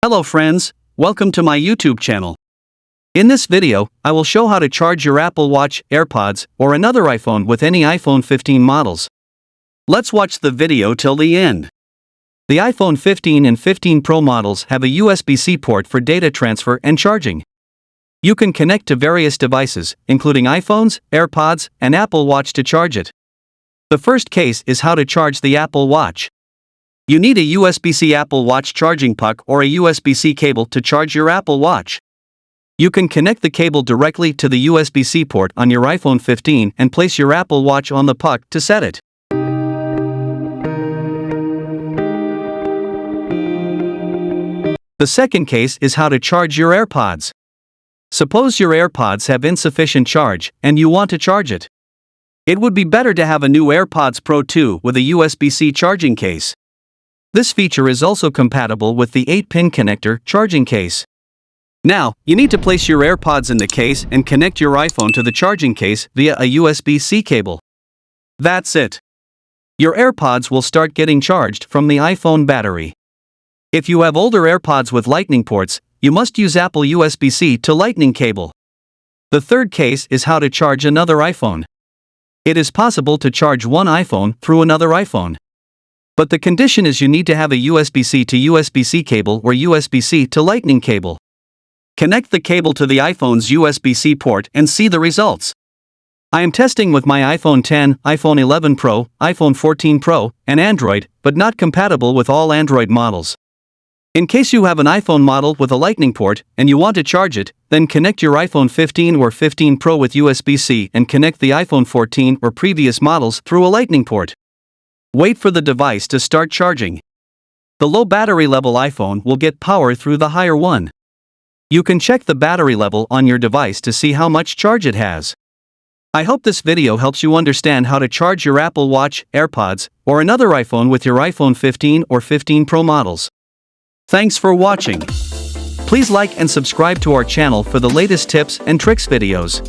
Hello friends, welcome to my YouTube channel. In this video, I will show how to charge your Apple Watch, AirPods, or another iPhone with any iPhone 15 models. Let's watch the video till the end. The iPhone 15 and 15 Pro models have a USB-C port for data transfer and charging. You can connect to various devices, including iPhones, AirPods, and Apple Watch to charge it. The first case is how to charge the Apple Watch. You need a USB-C Apple Watch charging puck or a USB-C cable to charge your Apple Watch. You can connect the cable directly to the USB-C port on your iPhone 15 and place your Apple Watch on the puck to set it. The second case is how to charge your AirPods. Suppose your AirPods have insufficient charge and you want to charge it. It would be better to have a new AirPods Pro 2 with a USB-C charging case. This feature is also compatible with the 8-pin connector charging case. Now, you need to place your AirPods in the case and connect your iPhone to the charging case via a USB-C cable. That's it. Your AirPods will start getting charged from the iPhone battery. If you have older AirPods with Lightning ports, you must use Apple USB-C to Lightning cable. The third case is how to charge another iPhone. It is possible to charge one iPhone through another iPhone. But the condition is you need to have a USB-C to USB-C cable or USB-C to Lightning cable. Connect the cable to the iPhone's USB-C port and see the results. I am testing with my iPhone 10, iPhone 11 Pro, iPhone 14 Pro, and Android, but not compatible with all Android models. In case you have an iPhone model with a Lightning port and you want to charge it, then connect your iPhone 15 or 15 Pro with USB-C and connect the iPhone 14 or previous models through a Lightning port. Wait for the device to start charging. The low battery level iPhone will get power through the higher one. You can check the battery level on your device to see how much charge it has. I hope this video helps you understand how to charge your Apple Watch, AirPods, or another iPhone with your iPhone 15 or 15 Pro models. Thanks for watching. Please like and subscribe to our channel for the latest tips and tricks videos.